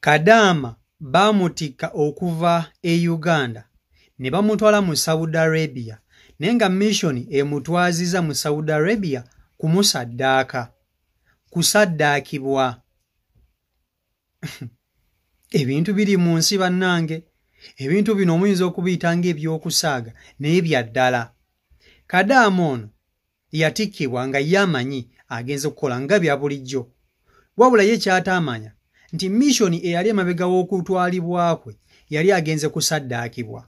Kadaama baamutikka okuva e Uganda ne bamutwala mu Saudi Arabia naye nga mission emutwaziza mu Saudi Arabia kumusaddaaka kusaddaakibwa. Ebintu biri mu nsi bannange, ebintu bino omuyinza okubiyita ng'ebyokusaaga naye bya ddala. Kadaama ono yatikkibwa nga ye amanyi agenze okukola nga bya bulijjo, wabula ye ky'ataamanya nti misioni eyali emabega w'okutwalibwa kwe yali agenze kusaddaakibwa.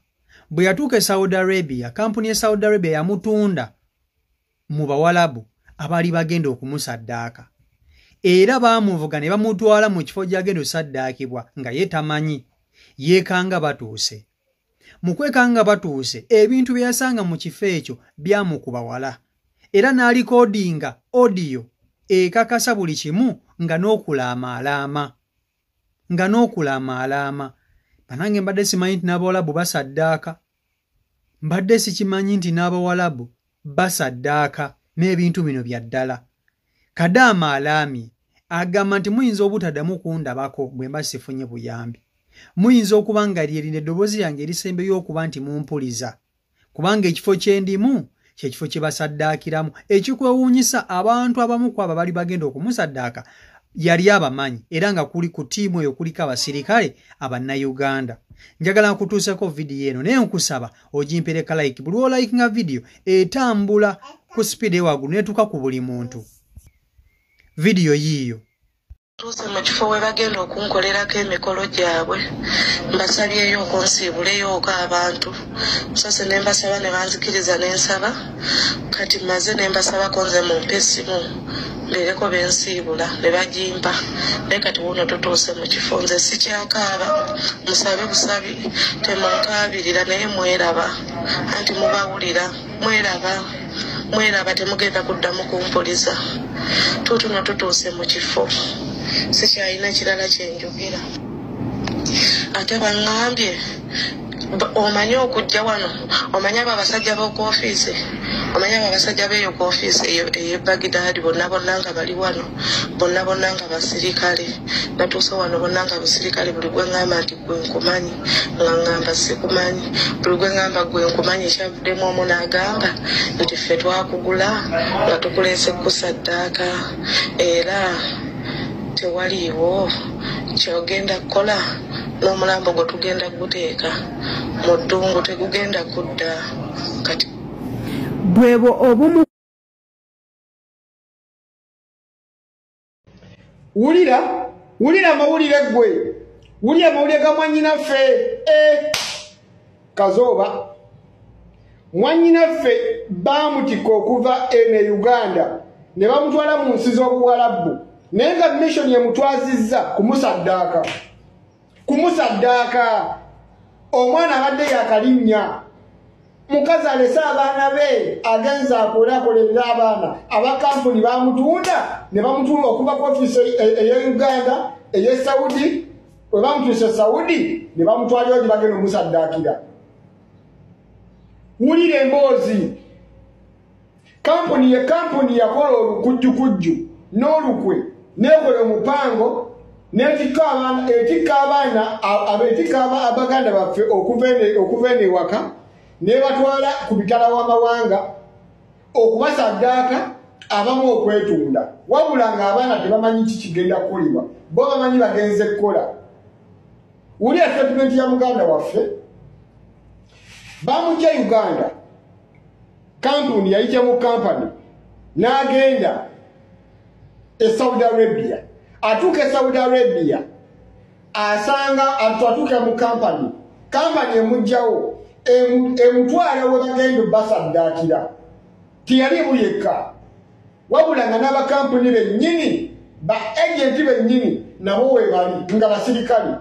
Bwe yatuuka e Saudi Arabia, kampuni ya Saudi Arabia yamutunda mu Bawalabu abaali bagenda okumusaddaaka, era baamuvuga ne bamutwala mu kifo gy'agenda osaddaakibwa nga ye tamanyi, yeekanga batuuse. Mu kwekanga batuuse, ebintu bye yasanga mu kifo ekyo byamukuba wala, era n'alikoodinga odiyo ekakasa buli kimu nga n'okulaama. Banange mbadde simanyi nti n'Abawalabu basaddaaka, mbadde sikimanyi nti n'Abawalabu basaddaaka n'ebintu bino bya ddala. Kadaama alaamye agamba nti muyinza obutaddamu kundabako bwe mba sifunye buyambi, muyinza okuba nga lyerina eddoboozi lyange erisembeyo okuba nti mumpuliza, kubanga ekifo kye ndimu kyekifo kye basaddaakiramu. Ekikwewuunyisa, abantu abamu ku abo bali bagenda okumusaddaaka yali abamanyi, era nga kuli ku ttiimu eyo kuliko abasirikale Abannayuganda. Njagala nkutuuseko vidiyo eno naye nkusaba ogimpereka like. Buli olaikinga vidiyo etambula ku speed ewaggulu netuuka ku buli muntu. Vidiyo yiiyo. Tuuse mu kifo we bagenda okunkolerako emikolo gyabwe, mbasabyeyo okunsiibuleyooko abantu. Musase ne mbasaba ne banzikiriza ne nsaba, kati maze ne mbasabako nze mumpe essimu mbeereko bensiibula ne bagimpa. Naye kati wuuno tutuuse mu kifo, nze sikyakaaba, musabe busabi temunkaabirira naye mweraba, anti mubawulira, mweraba temugenda kuddamu kumpuliza. Tutuno tutuuse mu kifo, sikyalina kirala kyenjogera. Ate baŋŋambye omanyi okujja wano, omanyi abo abasajja b'oku ofiisi, omanyi abo abasajja b'eyo ku ofiisi ey'e Baghdad bonna nga bali wano, bonna nga basirikale. Natuuse wano bonna nga basirikale, buli gwe ŋŋamba nti gwe nkumanyi, nga ŋŋamba sikumanyi, buli gwe ŋŋamba gwe nkumanyi. Ekyavuddemu omu n'agamba nti ffe twakugula nga tukuleese kusaddaaka, era tewaliiwo kyogenda kukola, n'omulambo gwe tugenda guteeka mu ddungu, tegugenda kudda. Kati bwebo obumu wulira amawulire gwe, wulira amawulire ga mwannyinaffe Kazooba. Mwannyinaffe baamutikka okuva ene Uganda ne bamutwala mu nsi z'Obuwalabu, naye nga mission yemutwazizza kumusaddaaka. Omwana abadde yakalinnya, mukazi alese abaana be agenza akolakolerera abaana, abakampuni bamutunda ne bamutunda okuva ku ofiisi ey'e Uganda ey'e Saudi. Bwe bamutuuse Saudi ne bamutwalira gye bagenda omusaddaakira. Wulira emboozi, kampuni yakola olukujjukujju n'olukwe, nekola omupango n'etikka abaganda baffe okuva eno ewaka ne batwala ku bitala w'amawanga okubasaddaaka, abamu okwetunda, wabula ng'abaana tebamanyi kikigenda kukolebwa, bo bamanyi bagenze kukola. Wulira statement ya muganda waffe, bamujja Uganda, kampuni yayita mu kampani n'agenda e Saudi Arabia. Atuuka e Saudi Arabia asanga atuuka mu kampani emugjawo emutwala we bagenda basaddaakira. Tiyalimu yekka, wabula nga n'abakampuni bennyini, ba agenti bennyini nabo we bali nga basirikale.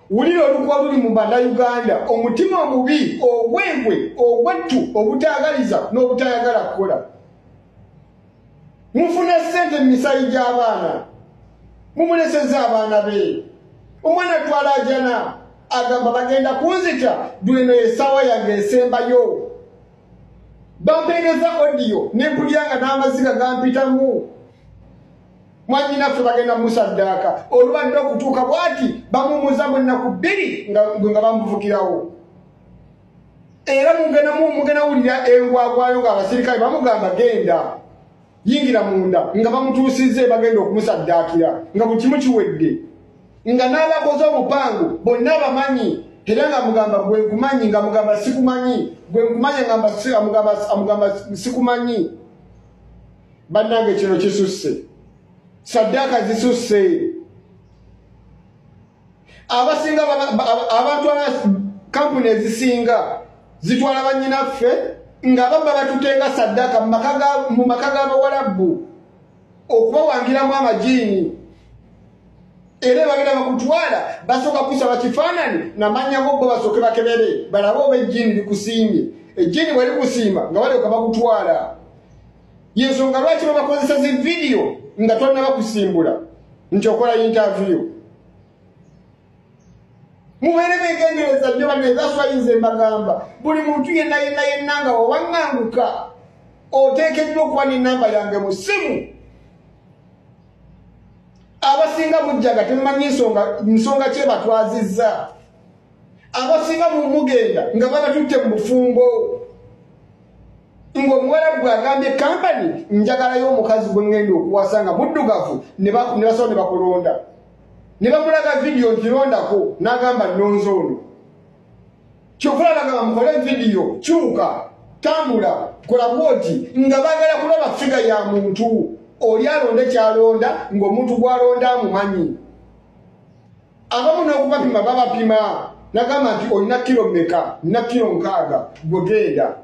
Wulira olukwa luli mu Bannayuganda, omutima omubi, obwengwe, obwettu, obutaagaliza n'obutayagala kukola. Mufuna ssente mu misayi gy'abaana, mumuleseza abaana be. Omwana twala ajana agamba bagenda kunzita, dweno essaawa yange esembayo. Bampeereza odiyo ne mpulyanga n'amaziga gampitamu. Mwannyinaffe bagenda musaddaaka olubadde okutuuka bw'ati bamumuza mu nnaku 2 nga bamuvukirawo. Era mugenda wulira engwagwayo ng'abasirikale bamugamba genda yingira munda nga bamutuusizze bagenda okumusaddaakira nga buli kimu kiwedde nga n'abakoze obupangu bonna abamanyi era nga mugamba gwe nkumanyi nga mugamba sikumanyi gwe nkumanyi amugamba sikumanyi. Bannange kino kisusse, saddaaka zisusse. Abasinga abantu kampuni ezisinga zitwala bannyinaffe nga baba batutenga saddaaka mu maka g'Abawarabu okubawangiramu amajiini. Era bagenda bakutwala basooka kusaba kifaananyi namannyako bo basooke bakebere balabe oba ejjiini likusiimye. Ejjiini bwe likusiima nga balyoka bakutwala. Yensonga lwaki babakozesa zi vidiyo nga tonnaba kusimbula nti okola interview. Mubeere beegendereza nnyo banne, that's why nze mbagamba buli muntu yenna nga wawaŋŋanguka oteekeddwa okuba n'ennamba yange mu ssimu. Abasinga mujjaga temumanyi nsonga kye batwazizza. Abasinga mugenda nga babatutte mu bufumbo. Ng'Omuwarabu agambye kampani njagalayo omukazi gwe ngenda okuwasa nga muddugavu ne basobola ne bakulonda. Ne bamulaga vidiyo nti londako n'agamba nnonze ono. Kyokka bagamba mukole vidiyo, kyuka, tambula, kola bwoti nga baagala kulaba figa ya muntu. Oli alonde kyalonda ng'omuntu gw'alonda amumanyi. Abamu n'okubapima babapima n'agamba nti olina kilo mmeka? Nina kilo 6, gwe genda.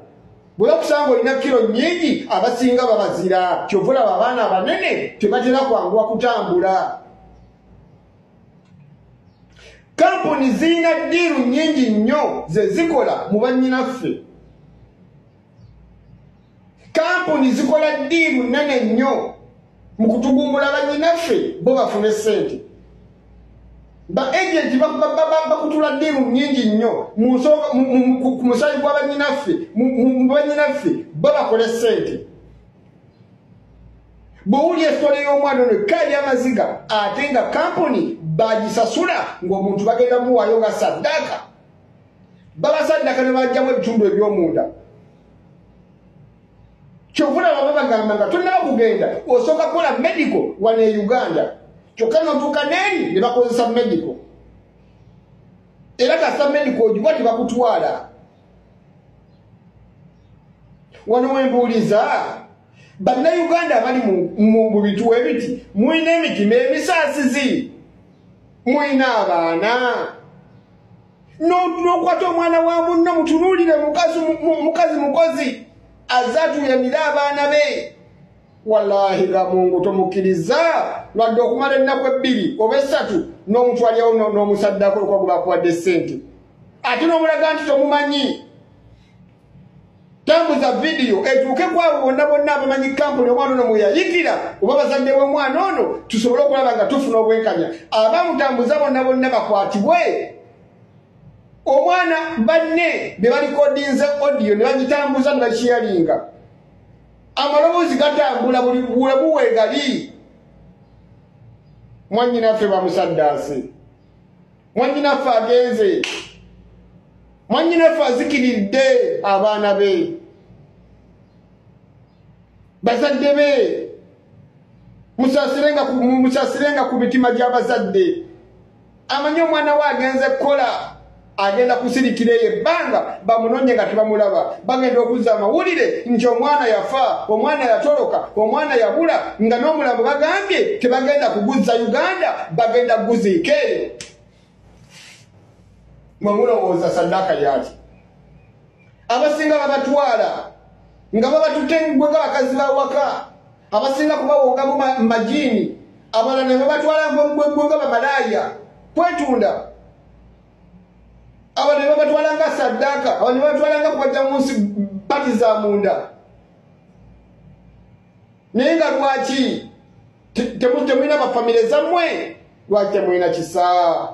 Bwe bakusanga olina kilo nnyingi abasinga babazira. Kyova olaba abaana abanene tebatera kwanguwa kutambula. Kampuni zirina ddiiru nnyingi nnyo ze zikola mu bannyinaffe. Kampuni zikola ddiiru nnene nnyo mu kutugumbula bannyinaffe bo bafune ssente. Ba-agenti bakutula ddiiru nnyingi nnyo ku musayi gwa bannyinaffe mu bannyinaffe bo bakole ssente. Bw'owulya esitole y'omwana ono kaali y'amaziga ate nga kampuni bagisasula ng'omuntu bagenda muwaayo nga saddaaka. Babasaddaaka ne bajjamu ebitundu eby'omunda. Kyovula baba bagamba nga tonnaba kugenda osooka kukola medical wano e Uganda. Kyokka n'otuuka n'eri ne bakozesa medical. Era kasita medical ogiwa tebakutwala. Wano wembuuliza bannayuganda abali mu bituwa ebiti mulina emitima emisaasizi, mulina abaana n'okwata omwana wa munno mutunuulire mukazi mukozi azatuyanira abaana be. Wallahi ga Mungu tomukkiriza lwadde okumala ennaku 2 oba 3 n'omutwalyawo n'omusaddaako olwokuba bakuwadde ssente ate n'omulaga nti tomumanyi. Tambuza vidiyo etuuke kwabo bonna abamanyi kampuni omwana ono mweyayikira oba bazadde b'omwana ono tusobole okulaba nga tufuna obwenkanya. Abamutambuza bonna bakwatibwe. Omwana banne be balikodinze audio ne bagitambuza ne bakiyalinga. Amaloboozi gatambula buli buweegali. Mwannyinaffe bamusaddaase. Mwannyinaffe agenze. Mwannyinaffe azikiridde abaana be. Bazadde be. Musaasirenga ku mitima gy'abazadde. Amanyi omwana we agenze kukola. Agenda kusirikira ebbanga bamunonye nga tebamulaba. Bagenda okuzza amawulire nti omwana yafa, omwana yatoloka, omwana yabula, nga n'omulambo bagambye tebagenda kuguzza Uganda, bagenda kuguziika eyo. Mwe mulowooza saddaaka yaki? Abasinga babatwala nga babatutengwe ng'abakazi bawaka. Abasinga kubawonga mu majiini. Abalala ne babatwala nga bamalaaya kwetunda. Abantu babatwala nga saddaaka, abantu babatwala nga kubajja mu nsi pati za munda. Naye nga lwaki temulina bafamire zammwe? Lwaki temulina kisa?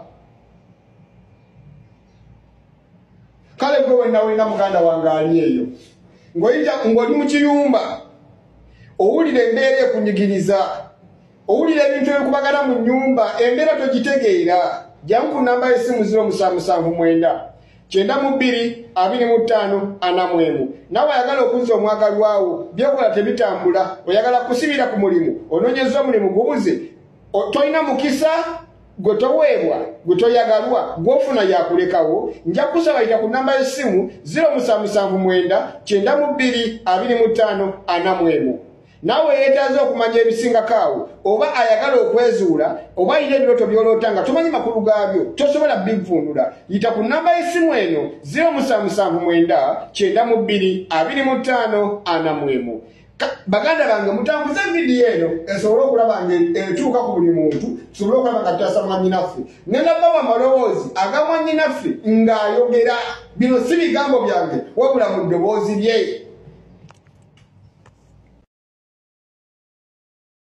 Kale gwe wenna olina muganda wange ali eyo ng'oli mu kiyumba owulira embeera ekunyigiriza owulira ebintu ebikubagana mu nnyumba embeera togitegeera jangu ku namba y'essimu 0779 922541 nawe ayagala okuzza omwagalwawo byokola tebitambula oyagala kusibira ku mulimu onoonyeza omulimu gubuze tolina mukisa gwe toweebwa gwe toyagalwa gw'ofuna yakulekawo nja kusaba yita ku namba y'essimu 0779 922541 nawe yeetaaza okumanya ebisingakaawo oba ayagala okwezuula oba ayina ebiroto by'oloota nga tomanyi makulu gaabyo tosobola bivvuunula yita ku namba y'essimu eno 0779 922541 baganda bange mutambuze vidiyo eno esobole okulaba etuuka ku buli muntu tusobole okulaba nga tutasa mwannyinaffe ngenda bawa amaloboozi aga mwannyinaffe ng'ayogera bino si bigambo byange wabula mu ddoboozi lye